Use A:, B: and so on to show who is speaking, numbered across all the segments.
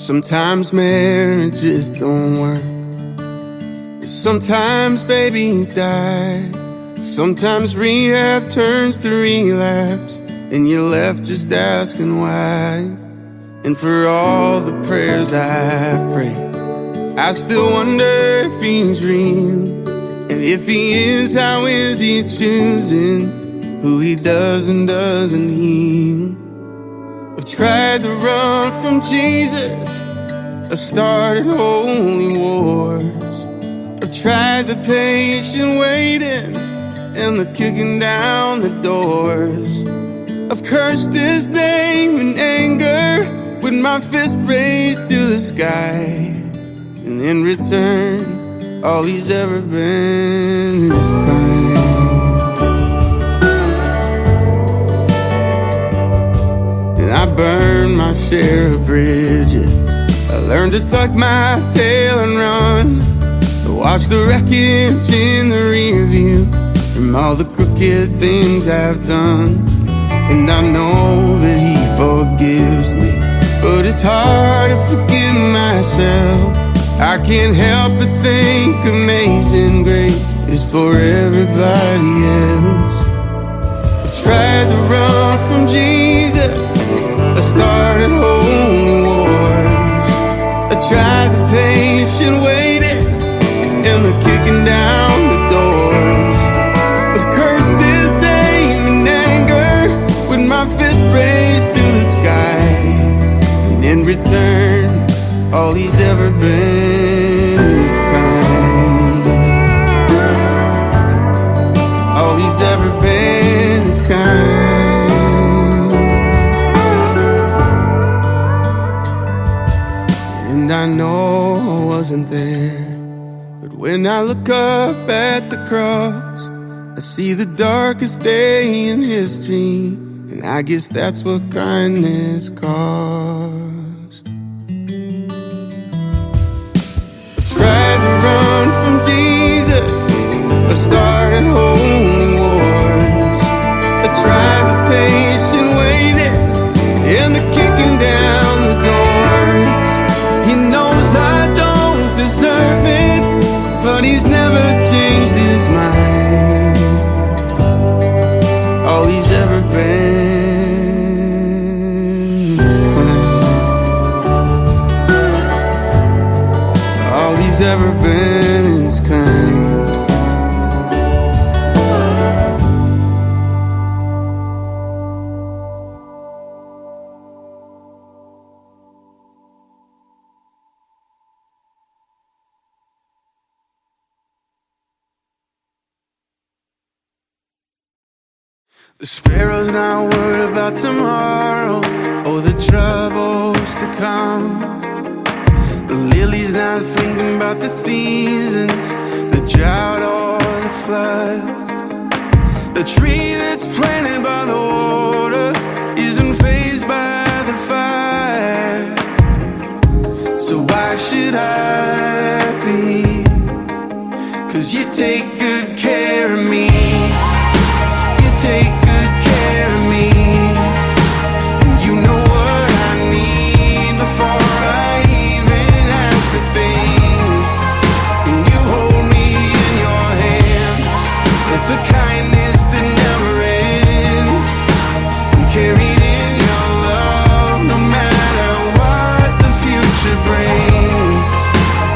A: Sometimes marriages don't work. Sometimes babies die. Sometimes rehab turns to relapse, and you're left just asking why. And for all the prayers I've prayed, I still wonder if he's real. And if he is, how is he choosing who he does and doesn't heal? I've tried to run from Jesus, I've started holy wars. I've tried the patient waiting and the kicking down the doors. I've cursed his name in anger with my fist raised to the sky. And in return, all he's ever been is kind. And I burned my share of bridges. I learned to tuck my tail and run, to watch the wreckage in the rear view from all the crooked things I've done. And I know that he forgives me, but it's hard to forgive myself. I can't help but think amazing grace is for everybody else. I've tried to run from Jesus, I started holy wars. I tried the patient waiting and the kicking down the doors. I've cursed his name in anger with my fist raised to the sky. And in return, all he's ever been is kind. All he's ever been is kind. And I know I wasn't there, but when I look up at the cross, I see the darkest day in history, and I guess that's what kindness cost. I've tried to run from Jesus, I've started holy wars. I tried the patient waiting and the kicking down the doors. He knows I don't deserve it, but he's never changed his mind. All he's ever been is kind. All he's ever been is kind. The sparrow's not worried about tomorrow or the troubles to come. The lily's not thinking about the seasons, the drought or the flood. The tree that's planted by the water isn't fazed by the fire. So why should I be? 'Cause you take good care of me. You take good care of me. You know what I need before I even ask a thing. And you hold me in your hands with the kindness that never ends. I'm carried in your love no matter what the future brings.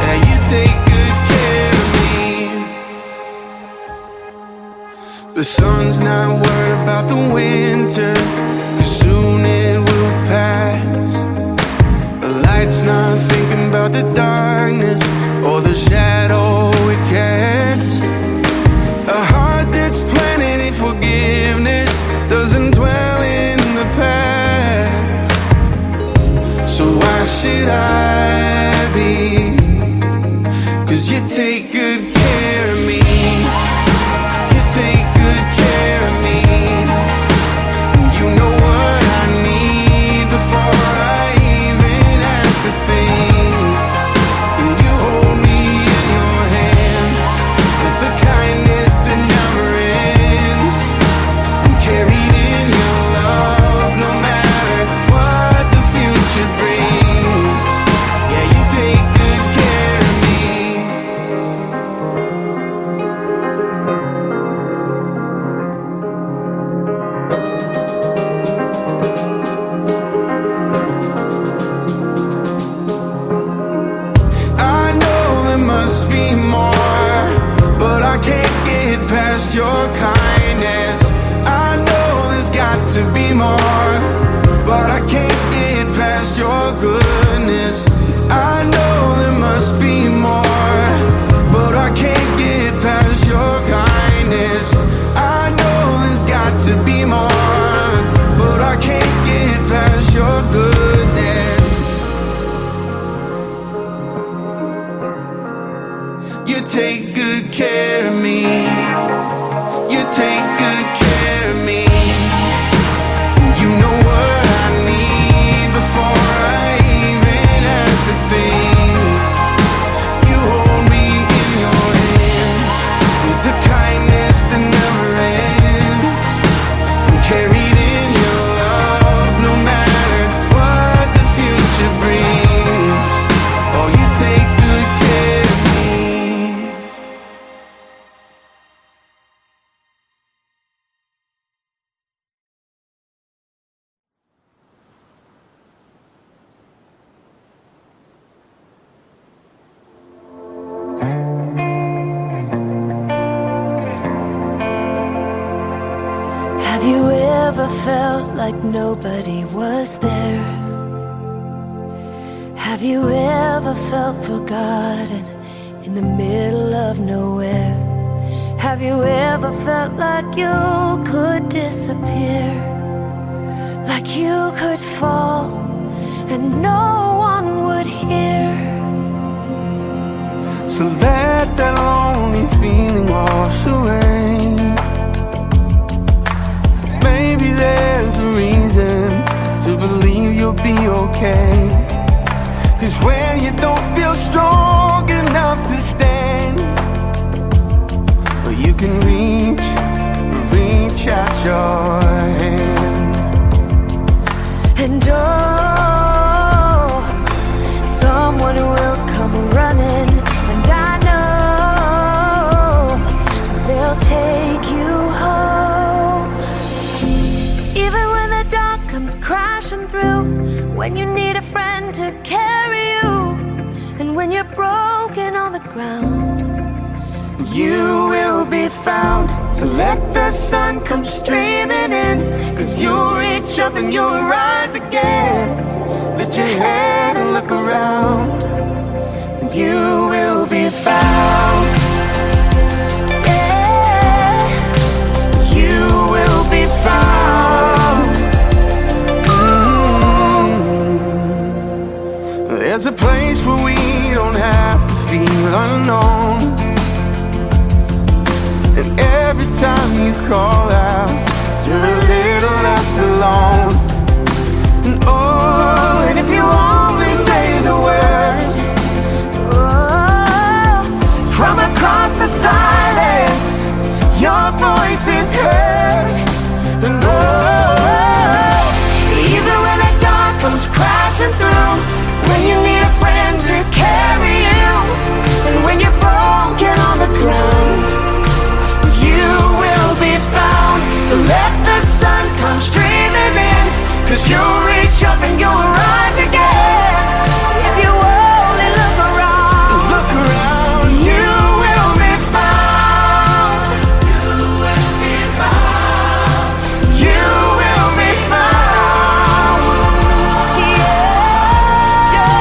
A: Yeah, you take good care of me. The sun's not worried about the winter, 'cause soon it will pass. The light's not thinking about the darkness or the shadow it casts. A heart that's planted in forgiveness doesn't dwell in the past. So why should I be? 'Cause you take good care of me. You take good care of me. You know what past your kindness. I know there's got to be more, but I can't get past your goodness. I know there must be more, but I can't get past your kindness. I know there's got to be more, but I can't get past your goodness. You take good care of me. You take good care of me. You know what I need before I even ask a thing. You hold me in your hands with a kindness that never ends. I'm carried in your love no matter what the future brings. Oh, you take good care of me.
B: Have you ever felt like nobody was there? Have you ever felt forgotten in the middle of nowhere? Have you ever felt like you could disappear? Like you could fall and no one would hear?
A: So let that lonely feeling wash away. Maybe there's a reason to believe you'll be okay. 'Cause when you don't feel strong enough to stand, well, you can reach out your hand.
B: And oh, someone will come running, and I know they'll take you home. Even when the dark comes crashing through, when you need a friend to carry you, and when you're broken on the ground,
A: You will be found. So let the sun come streaming in, 'cause you'll reach up and you'll rise again. Lift your head and look around, and you will be found.
B: yeah.
A: You will be found. There's a place where we don't have to feel unknown, and every time you call out, you're a little less alone. And oh, and if you only say the word,
B: Oh,
A: from across the silence, your voice is heard. And oh, even when the dark comes crashing through, when you need a friend to carry you, and when you're broken on the ground, you will be found. So let the sun come streaming in, 'cause you'll reach up and you'll rise again.
B: if you only look around,
A: You will be found. You will be found. You will be found.
B: yeah.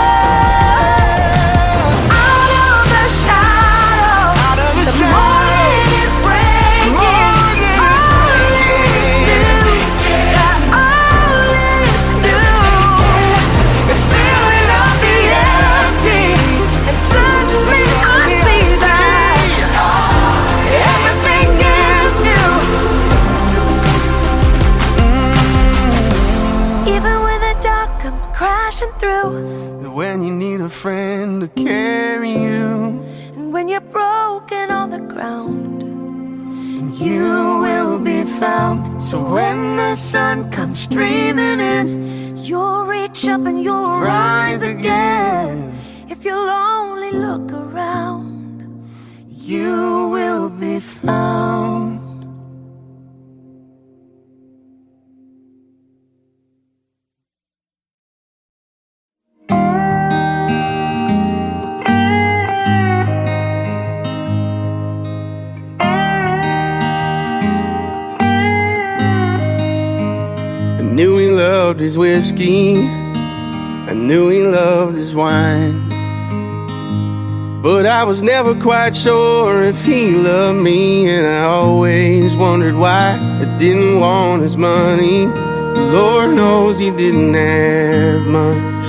B: Out of the shadow,
A: Out of the
B: the
A: shadow.
B: morning is breaking.
A: Morning is breaking.
B: All is new.
A: It's filling up the empty,
B: And suddenly I see that
A: everything is new.
B: even when the dark comes crashing through,
A: When you need a friend to carry you,
B: and when you're broken on the ground,
A: you will be found. So when the sun comes streaming in,
B: you'll reach up and you'll
A: rise again.
B: If you'll only look around,
A: You will be found. loved his whiskey, I knew he loved his wine. But I was never quite sure if he loved me, and I always wondered why I didn't want his money. Lord knows he didn't have much.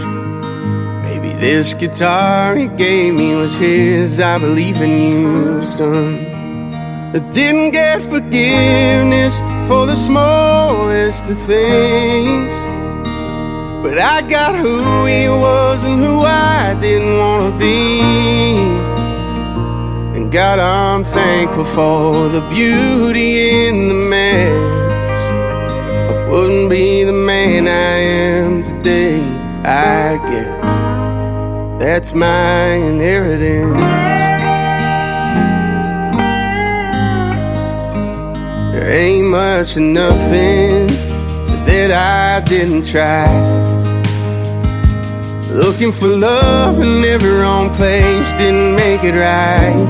A: Maybe this guitar he gave me was his. I believe in you, son. I didn't get forgiveness for the smallest of things, but I got who he was and who I didn't want to be. And God, I'm thankful for the beauty in the mess. I wouldn't be the man I am today, I guess. That's my inheritance. There ain't much of nothing that I didn't try. Looking for love in every wrong place didn't make it right.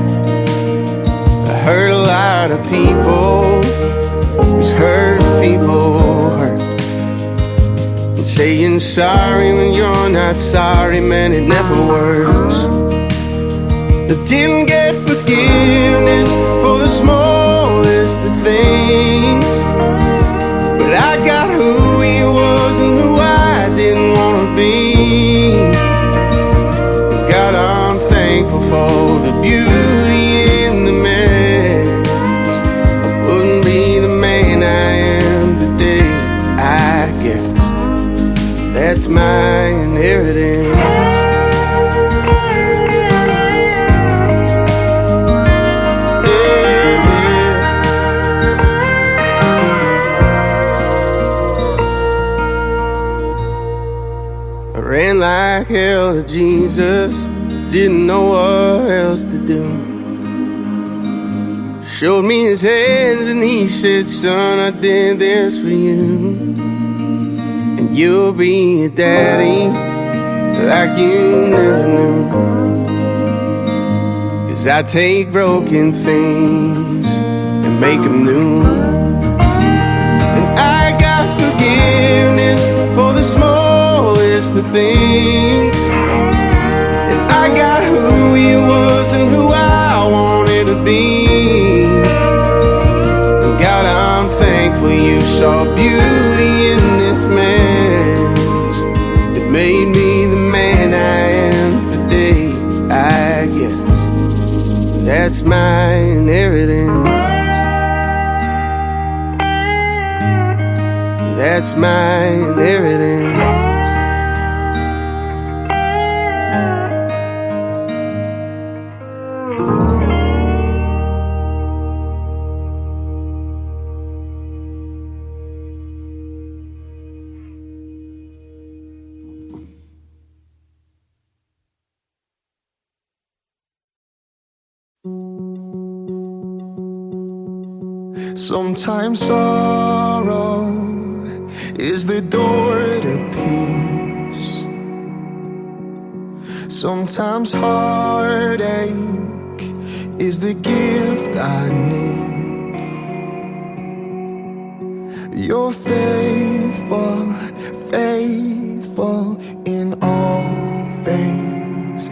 A: I hurt a lot of people, 'cause hurt people hurt. And saying sorry when you're not sorry, man, it never works. I didn't get forgiveness for the smallest of things, but I got who he was and who I didn't want to be. God, I'm thankful for the beauty in the mess. I wouldn't be the man I am today, I guess. That's my inheritance. Ran like hell to Jesus, didn't know what else to do. Showed me his hands and he said, son, I did this for you. And you'll be a daddy like you never knew. 'Cause I take broken things and make them new. And I got forgiveness for the smallest of things, and I got who he was and who I wanted to be. And God, I'm thankful you saw beauty in this mess. It made me the man I am today, I guess. That's my inheritance. That's my inheritance.
C: Sometimes sorrow is the door to peace. Sometimes heartache is the gift I need. You're faithful, faithful in all things.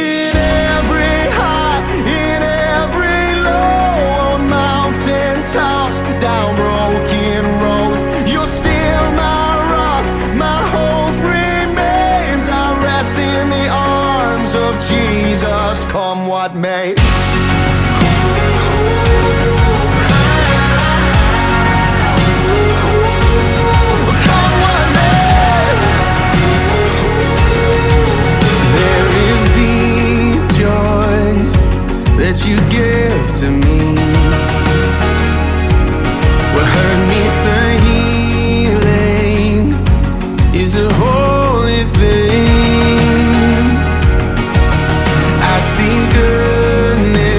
C: In every high, in every low, mountain tops, down broken roads, you're still my rock, my hope remains. I rest in the arms of Jesus, come what may.
A: That you give to me, what hurt needs the healing is a holy thing. I see goodness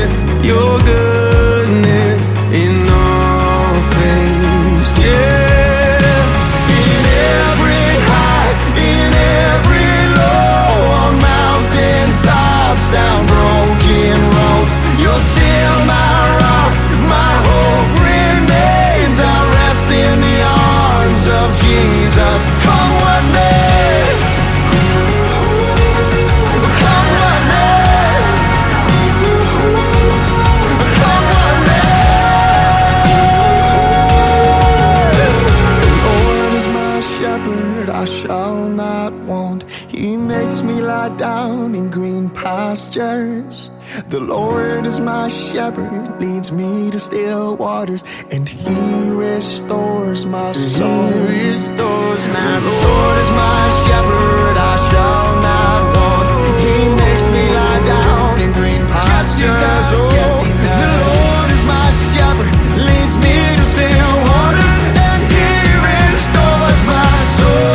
C: pastures. The Lord is my shepherd, leads me to still waters, and He restores my soul.
A: He restores my
C: The
A: soul.
C: Lord is my shepherd, I shall not want. He makes me lie down in green pastures. Oh, the Lord is my shepherd, leads me to still waters, and He restores my soul.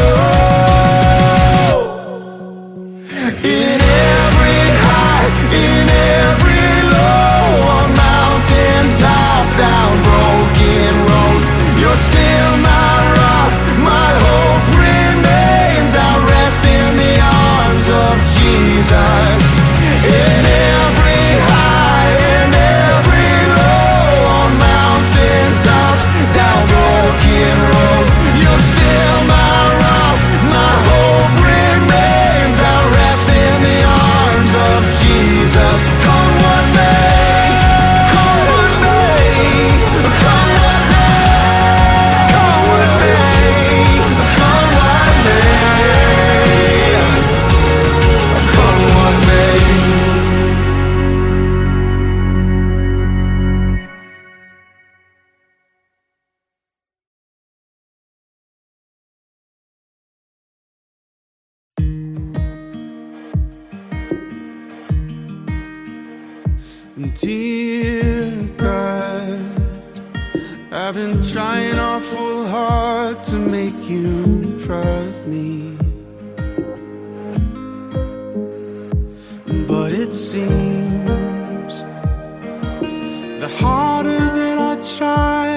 C: In every high, in every low, on mountain tops, down broken roads, you're still my rock, my hope remains. I rest in the arms of Jesus. In every high, in every low, on mountain tops, down broken roads, you're still my rock, my hope remains. I rest in the arms of Jesus. Come what may, come what may, come what may, come what may, come what may, come what may.
A: Dear God, I've been trying awful hard to make you proud of me, but it seems the harder that I try,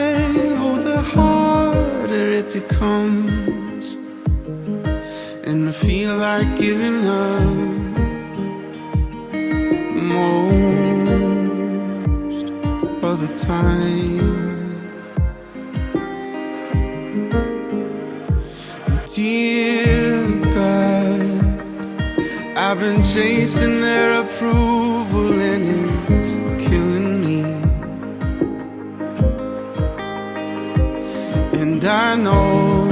A: oh, the harder it becomes, and I feel like giving up most of the time. Dear God, I've been chasing their approval and it's killing me, and I know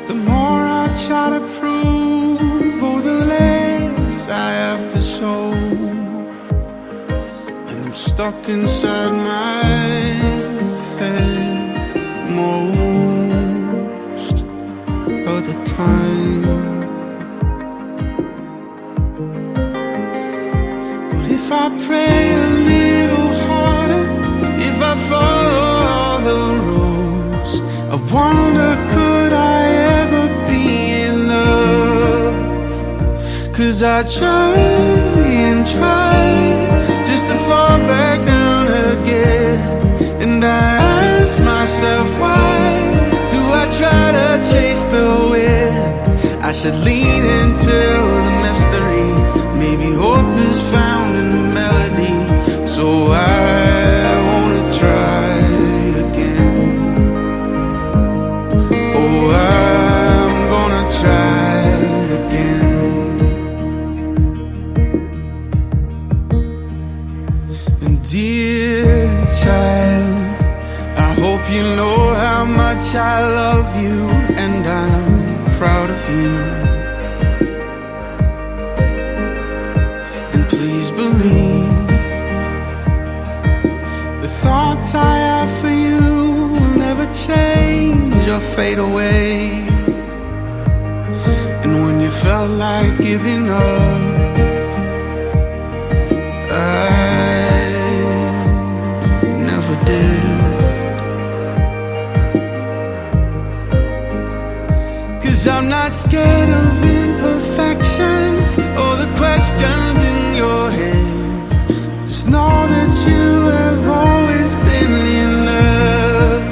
A: the more I try to prove, oh, the less I have to show, and I'm stuck inside my head most of the time. But if I pray a little harder, if I follow all the rules, I wonder could I ever be in love? 'Cause I try and try just to fall back down again, and I ask myself, why do I try to chase the wind? I should lean into the mystery. Maybe hope is found in the melody. So I wanna try again. Oh, I'm gonna try again. And dear child, I hope you know how much I love you, and I'm proud of you. And please believe the thoughts I have for you will never change or fade away. And when you felt like giving up, I never did. 'Cause I'm not scared of imperfections or the questions in your head. Just know that you have always been in love.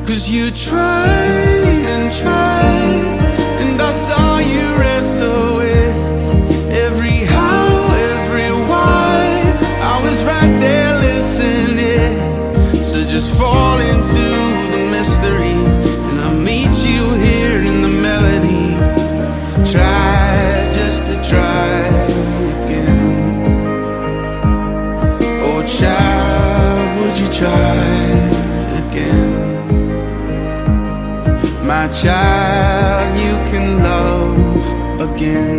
A: 'Cause you try and try, and I saw you wrestle with every how, every why. I was right there listening. So just fall into the mystery, and I'll meet you here in the melody. Try just to try again. Oh child, would you try again? My child, you can love again.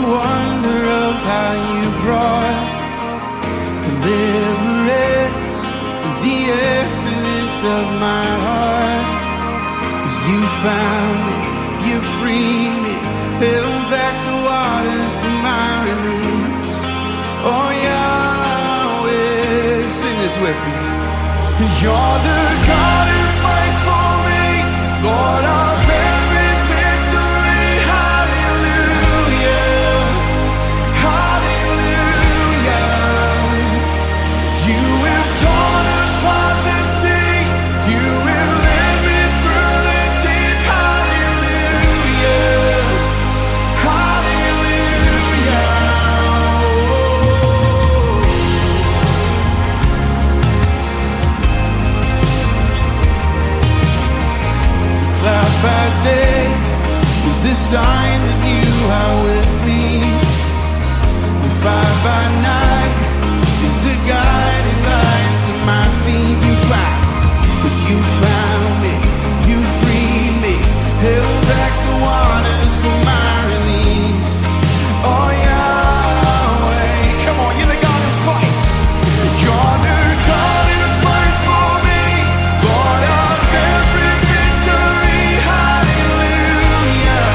A: wonder of how you brought deliverance, the exodus of my heart. 'Cause you found me, you freed me, held back the waters for my release. Oh Yahweh, sing this with me. You're the God who fights for me, Lord of every victory. Hallelujah, hallelujah. You have torn apart the sea, you have led me through the deep. Hallelujah, hallelujah. Cloud by day is a sign that you are with me. The fire by night is a guiding light to my feet. You found, 'cause you found me, you freed me, held back the waters for my release. Oh Yahweh, come on, you're the God who fights. You're the God who fights for me, Lord of every victory. Hallelujah,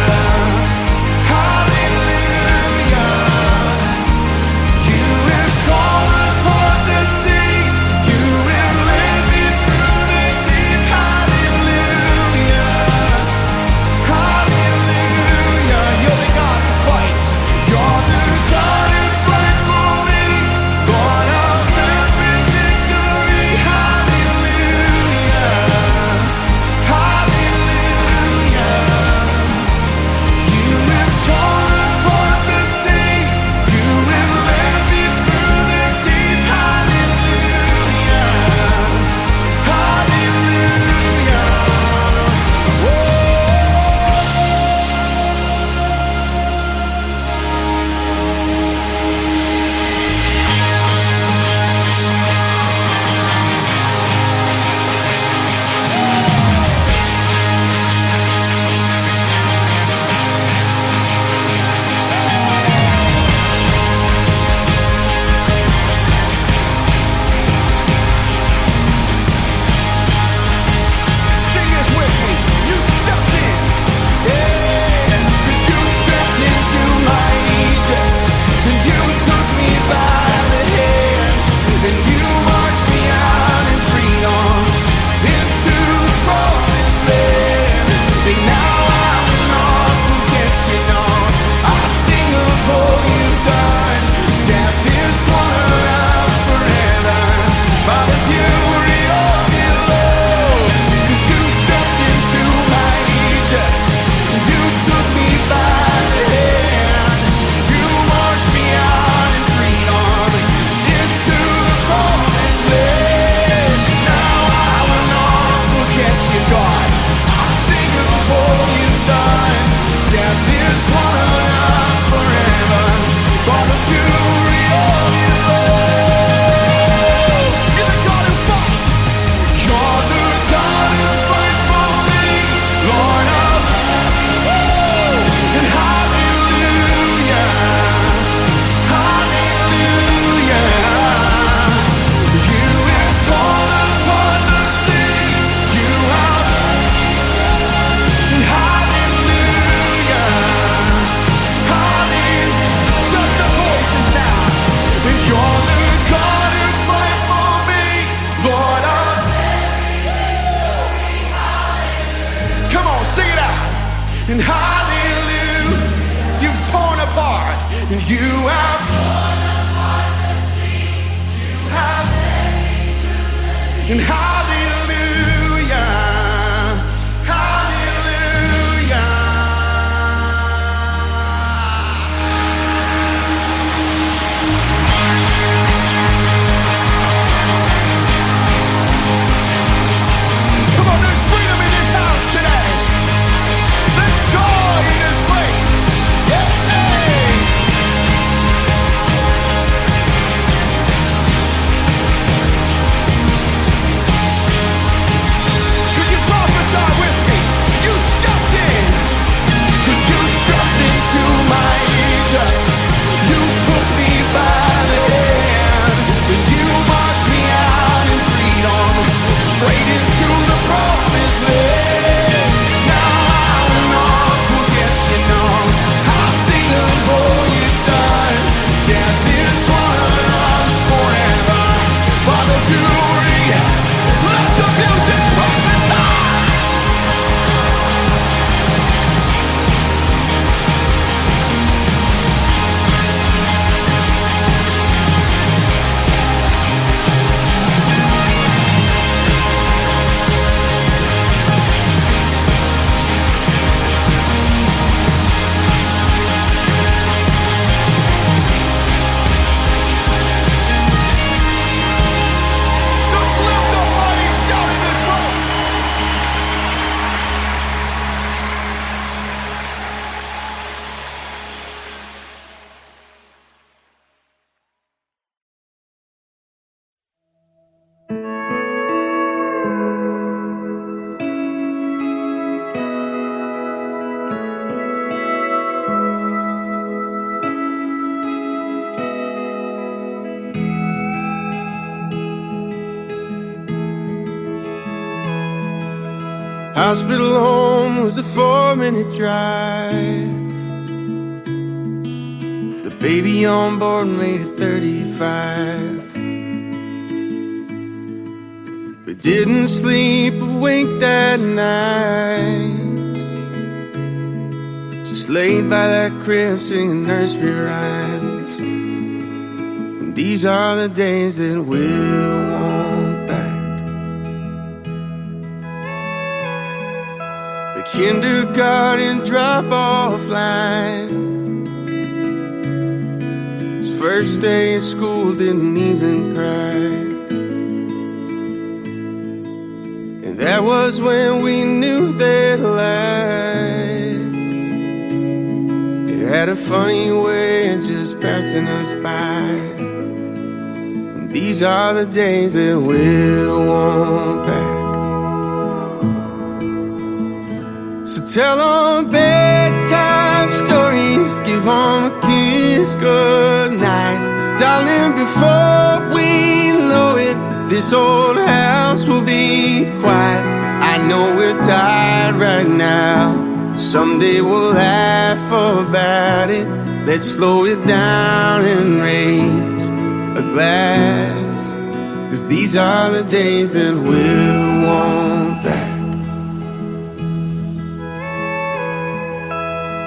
A: hallelujah. You have torn apart the sea, you have led me through the deep. Hallelujah, hallelujah. You're the God who fights. You're the God who fights for me, Lord of every victory. Hallelujah, hallelujah. You have torn apart the sea, you have led me through the deep. Hallelujah, hallelujah. Sing this with me. You stepped in. Yeah. 'Cause you stepped into my Egypt, and you took me by the hand, and you marched me out in freedom into the promised land. And now I will not forget you, no. I sing of all you've done. Death is swallowed up forever by the fury of your love. 'Cause you stepped into my Egypt, and you took me by the hand. You marched me out in freedom into the promised land. Now I will not forget you, God. I sing of all you've done. Death is swallowed up forever by the fury of your love. You're the God who fights. You're the God who fights for me, Lord of and hallelujah, hallelujah. You have torn apart the sea, you have and hallelujah, hallelujah. Just the voices now. And you're the God who fights for me, Lord of. Come on, sing it out. And hallelujah, you've torn apart, and you have torn apart the sea, you have, and hallelujah, hallelujah. Come on, there's freedom in this house today. There's joy in this place. Yeah. Hey. Hospital home was a 4-minute drive. The baby on board made it 35. We didn't sleep a wink that night. Just laid by that crib singing nursery rhymes. And these are the days that we'll want back. The kindergarten drop-off line. His first day at school didn't even cry. And that was when we knew that life, it had a funny way of just passing us by. And these are the days that we'll want back. So tell them bedtime stories, give them a kiss goodnight. Darling, before we know it, this old house will be quiet. I know we're tired right now. Someday we'll laugh about it. Let's slow it down and raise a glass, 'cause these are the days that we'll want back.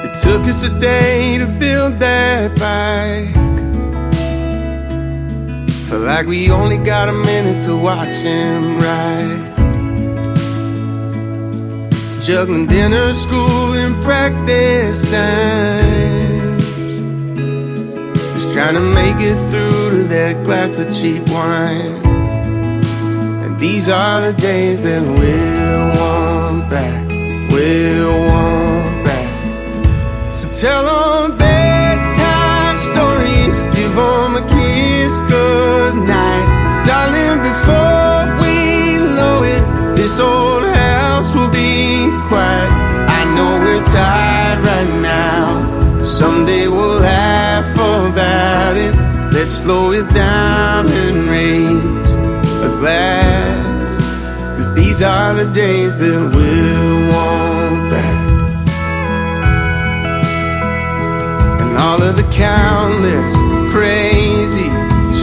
A: It took us a day to build that bike. Felt like we only got a minute to watch him ride. Juggling dinner, school, and practice times. Just trying to make it through to that glass of cheap wine. And these are the days that we'll want back. We'll want back. So tell them bedtime stories, give them a kiss goodnight. Darling, before we know it, this old house will be quiet. I know we're tired right now. Someday we'll laugh about it. Let's slow it down and raise a glass, 'cause these are the days that we'll want back. And all of the countless crazy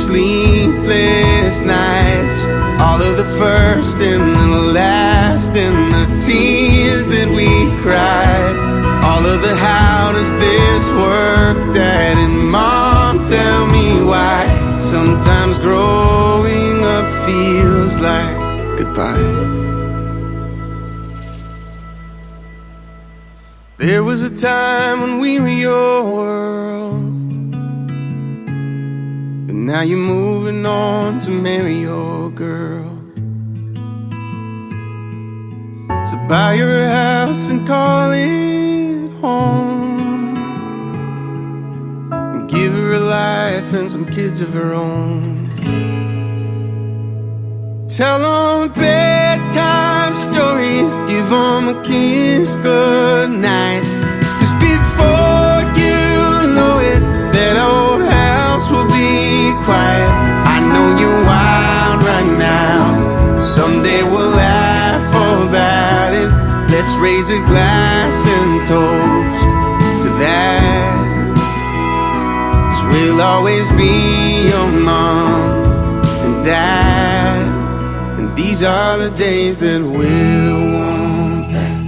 A: sleepless nights, all of the first and the last, and the tears that we cried, all of the how does this work, Dad and Mom, tell me why. Sometimes growing up feels like goodbye. There was a time when we were your world, but now you're moving on to marry your girl. So buy your house and call it home, and give her a life and some kids of her own. Tell them bedtime stories, give them a kiss goodnight. 'Cause before you know it, that old house will be quiet. I know you're wild right now. Someday we'll laugh about it. Let's raise a glass and toast to that. 'Cause we'll always be your mom and dad. And these are the days that we'll want back.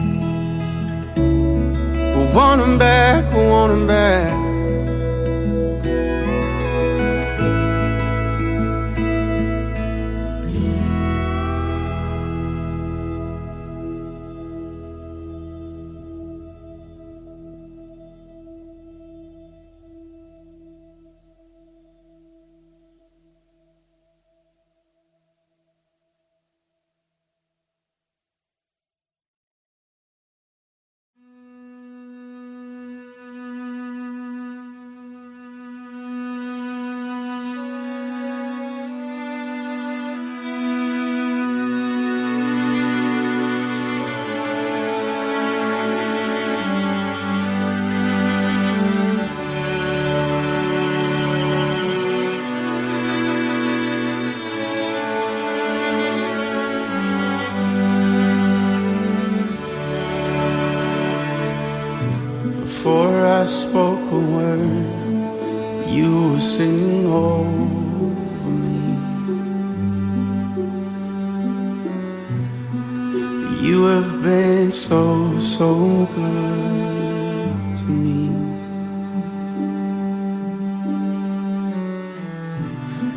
A: We'll want them back, we'll want them back. a word, you were singing over me. You have been so, so good to me.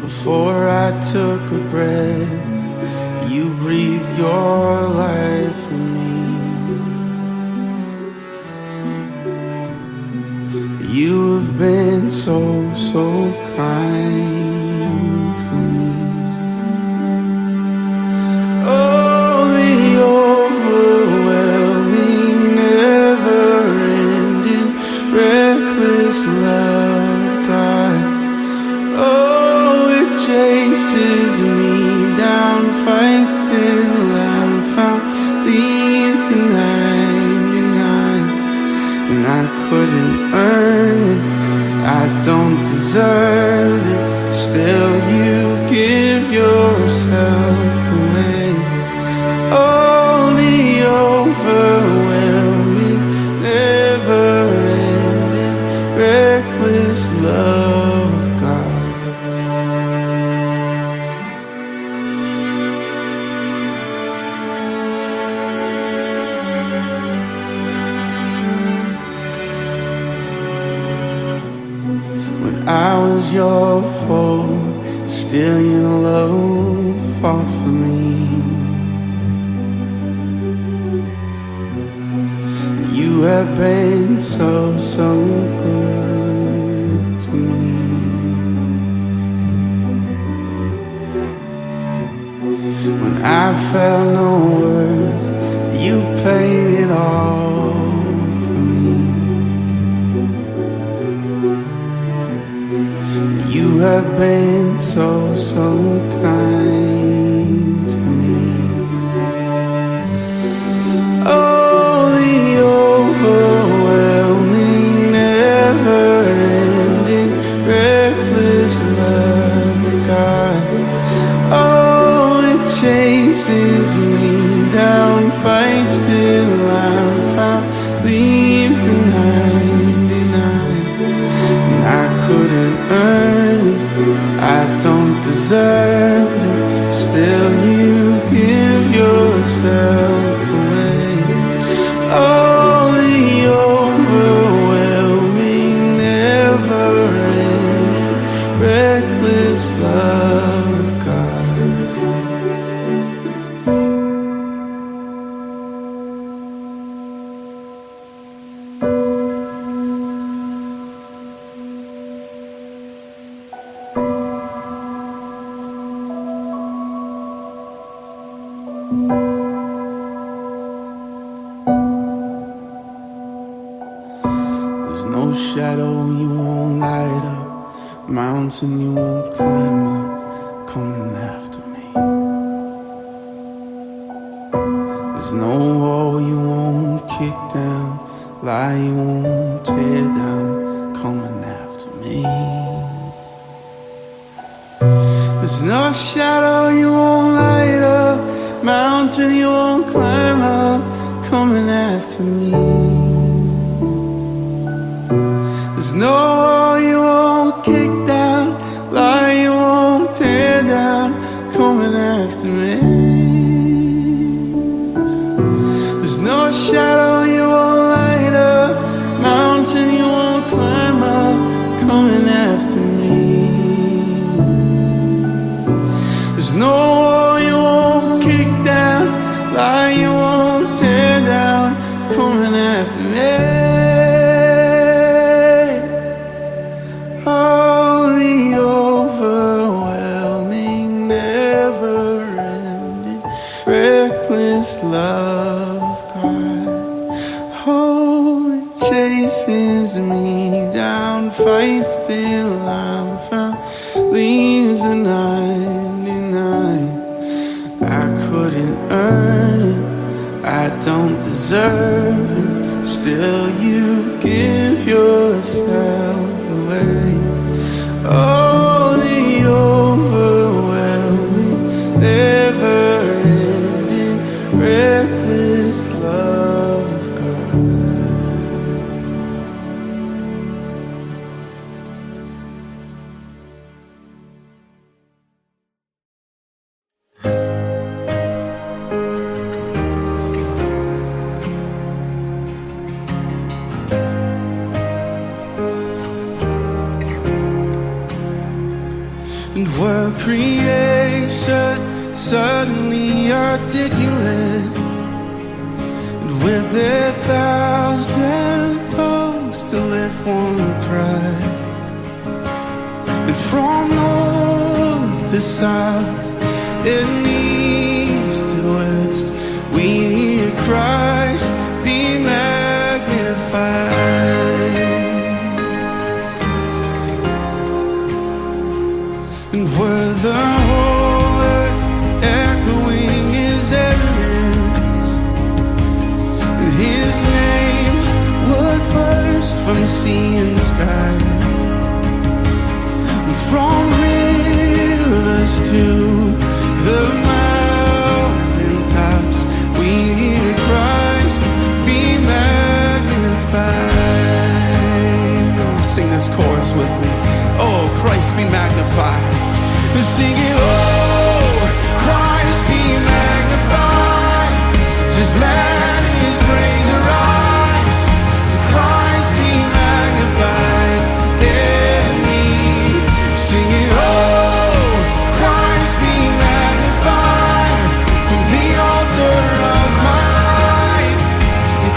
A: Before I took a breath, you breathed your life in me. You have been so, so kind to me. Oh, the overwhelming, never-ending, reckless love, God. Oh, it chases me down, fights till I'm found, leaves the 99. And I couldn't earn it, I don't deserve it, still you give yourself away. Oh, the overwhelming, never-ending, reckless love of God. I was your foe, still your love fought for me. You have been so, so good to me. When I felt no worth, you paid it all for me. You have been so, so kind to me. Oh, the overwhelming, never-ending, reckless love of God. Oh, it chases me down, fights till I'm found, leaves the 99. And I couldn't earn it, I don't deserve it, still you give yourself away. Oh, the overwhelming, never-ending, reckless love of God. There's no shadow you won't light up, mountain you won't climb up, coming after me. There's no wall you won't kick down, lie you won't tear down, coming after me. There's no shadow you won't light up, mountain you won't climb up, coming after me. There's no wall you won't kick down, lie you won't tear down, coming after me. There's no shadow you won't light up, mountain you won't climb up, coming after me. There's no wall you won't kick down, lie you won't tear down, coming after me. Oh, the overwhelming, never-ending, reckless love of God. Oh, it chases me down, fights till I'm found, leaves the 99. I couldn't earn it, I don't deserve it, still you give yourself away. Oh, the overwhelming, never-ending, reckless love of God. And were creation suddenly articulate, and with 1,000 tongues to lift one cry. And from north to south and east to west, we hear Christ be magnified. And were the whole earth echoing His evidence, and His name would burst from sea and sky. And from rivers to the mountain tops, we hear Christ be magnified. Sing this chorus with me. Oh, Christ be magnified. And sing it, oh, Christ be magnified. Just let His praise arise. Christ be magnified in me. Sing it, oh, Christ be magnified from the altar of my life.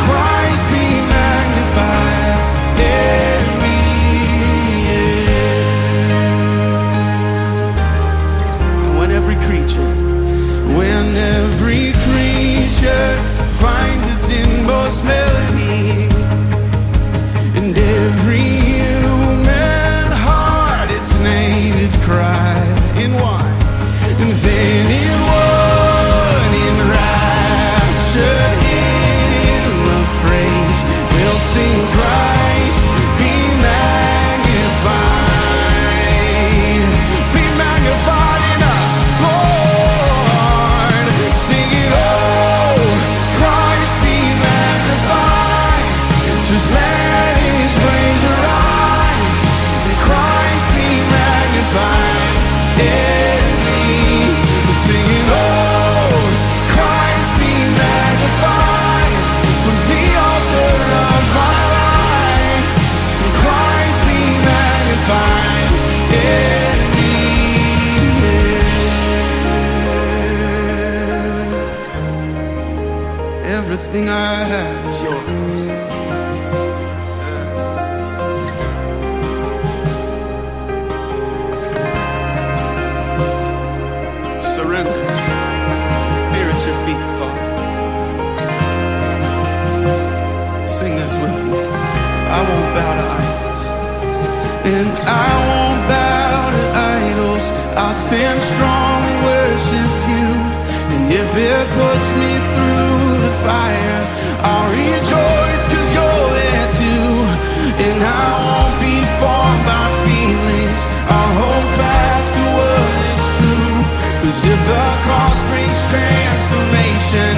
A: Christ be magnified in me. When every creature finds its inmost melody, and every human heart its native cry, in one, and then in one enraptured hymn of praise, we'll sing Christ be magnified. Be magnified in us, Lord. Sing it, oh, Christ be magnified. Just let His praise arise. Christ be magnified in me. Sing it, oh, Christ be magnified from the altar of my life. Christ be magnified in me. Everything I have is yours. Surrender. Here at your feet, Father. Sing this with me. I won't bow to idols, and I won't bow to idols. I'll stand strong and worship You. And if it puts me through the fire, I'll rejoice 'cause You're there too. And I won't be formed by feelings. I'll hold fast to what is true. 'Cause if the cross brings transformation,